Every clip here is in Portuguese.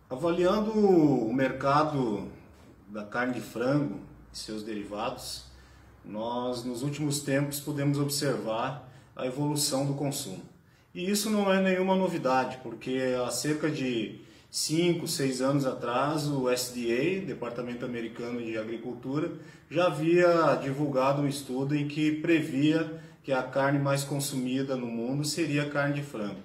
Avaliando o mercado da carne de frango e seus derivados, nós nos últimos tempos podemos observar a evolução do consumo. E isso não é nenhuma novidade, porque há cerca de 5, 6 anos atrás o USDA, Departamento Americano de Agricultura, já havia divulgado um estudo em que previa que a carne mais consumida no mundo seria a carne de frango.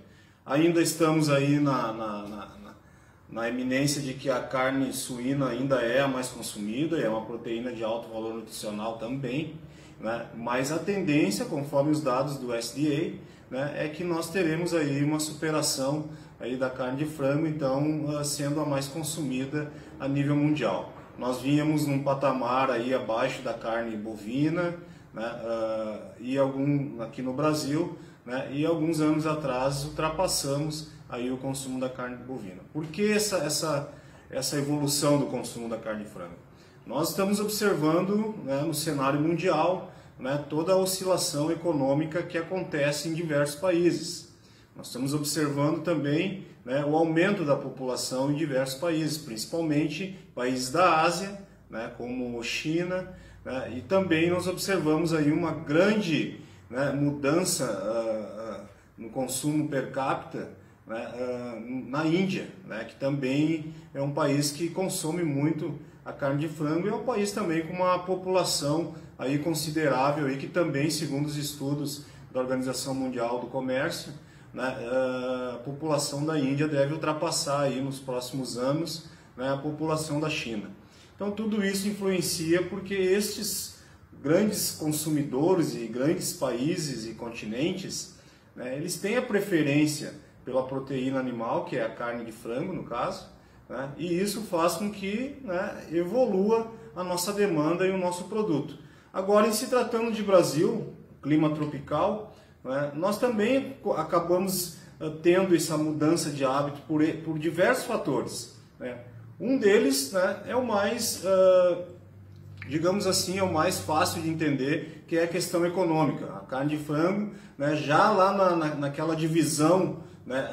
Ainda estamos aí na eminência de que a carne suína ainda é a mais consumida, é uma proteína de alto valor nutricional também, né? Mas a tendência, conforme os dados do USDA, né, é que nós teremos aí uma superação aí da carne de frango, então sendo a mais consumida a nível mundial. Nós vínhamos num patamar aí abaixo da carne bovina, né, e aqui no Brasil, né, e alguns anos atrás ultrapassamos aí o consumo da carne bovina. Por que essa evolução do consumo da carne de frango? Nós estamos observando, né, no cenário mundial, né, toda a oscilação econômica que acontece em diversos países. Nós estamos observando também, né, o aumento da população em diversos países, principalmente países da Ásia, né, como China, né, e também nós observamos aí uma grande, né, mudança no consumo per capita, né, na Índia, né, que também é um país que consome muito a carne de frango e é um país também com uma população aí considerável e que também, segundo os estudos da Organização Mundial do Comércio, né, a população da Índia deve ultrapassar aí nos próximos anos, né, a população da China. Então tudo isso influencia porque estes grandes consumidores e grandes países e continentes, né, eles têm a preferência pela proteína animal, que é a carne de frango no caso, né, e isso faz com que, né, evolua a nossa demanda e o nosso produto. Agora, em se tratando de Brasil, clima tropical, né, nós também acabamos tendo essa mudança de hábito por diversos fatores, né. Um deles, né, é o mais, digamos assim, é o mais fácil de entender, que é a questão econômica. A carne de frango, né, já lá naquela divisão, né,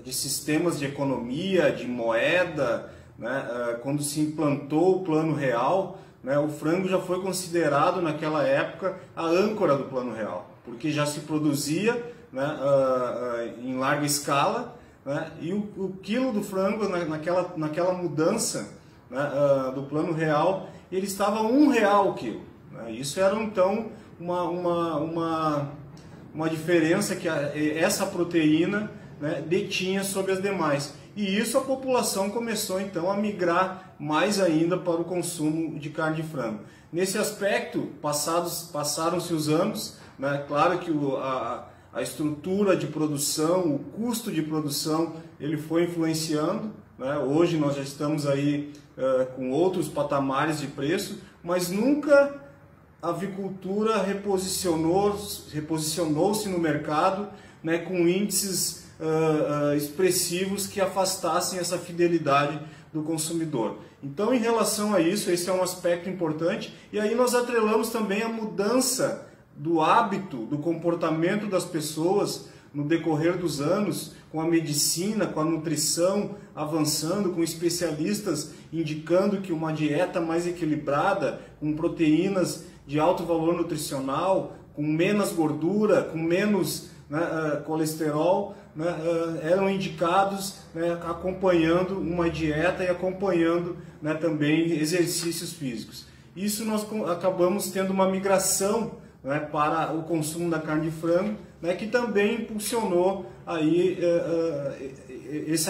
de sistemas de economia, de moeda, né, quando se implantou o Plano Real, né, o frango já foi considerado naquela época a âncora do Plano Real, porque já se produzia, né, em larga escala, né, e o quilo do frango naquela mudança, né, do Plano Real, ele estava R$1 o quilo, né. Isso era então uma diferença que essa proteína, né, detinha sobre as demais. E isso a população começou então a migrar mais ainda para o consumo de carne de frango. Nesse aspecto, passaram-se os anos, né, claro que a estrutura de produção, o custo de produção, ele foi influenciando, né. Hoje nós já estamos aí com outros patamares de preço, mas nunca a avicultura reposicionou-se no mercado, né, com índices expressivos que afastassem essa fidelidade do consumidor. Então, em relação a isso, esse é um aspecto importante. E aí nós atrelamos também a mudança do hábito, do comportamento das pessoas no decorrer dos anos, com a medicina, com a nutrição avançando, com especialistas indicando que uma dieta mais equilibrada, com proteínas de alto valor nutricional, com menos gordura, com menos, né, colesterol, né, eram indicados, né, acompanhando uma dieta e acompanhando, né, também exercícios físicos. Isso nós acabamos tendo uma migração, né, para o consumo da carne de frango, né, que também impulsionou aí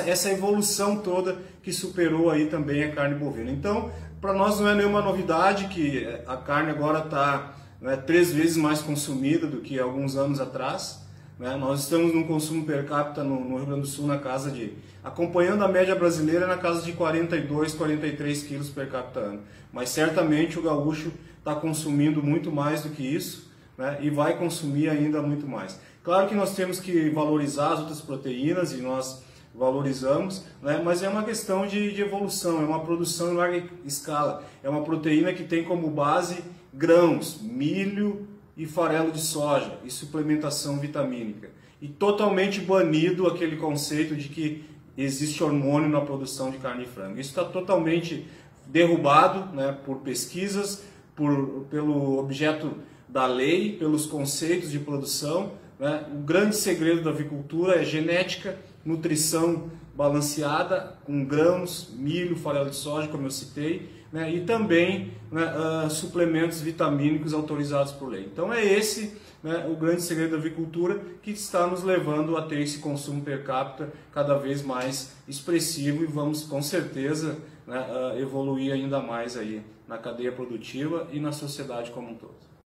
essa evolução toda que superou aí também a carne bovina. Então, para nós não é nenhuma novidade que a carne agora está, né, 3 vezes mais consumida do que alguns anos atrás, né? Nós estamos num consumo per capita no Rio Grande do Sul na casa de, acompanhando a média brasileira, na casa de 42, 43 quilos per capita ano. Mas certamente o gaúcho está consumindo muito mais do que isso, né, e vai consumir ainda muito mais. Claro que nós temos que valorizar as outras proteínas e nós valorizamos, né, mas é uma questão de evolução, é uma produção em larga escala. É uma proteína que tem como base grãos, milho e farelo de soja e suplementação vitamínica. E totalmente banido aquele conceito de que existe hormônio na produção de carne de frango. Isso está totalmente derrubado, né, por pesquisas, pelo objeto da lei, pelos conceitos de produção, né? O grande segredo da avicultura é genética, nutrição balanceada, com grãos, milho, farelo de soja, como eu citei, né? E também, né, suplementos vitamínicos autorizados por lei. Então é esse, né, o grande segredo da avicultura, que está nos levando a ter esse consumo per capita cada vez mais expressivo, e vamos com certeza, né, evoluir ainda mais aí na cadeia produtiva e na sociedade como um todo.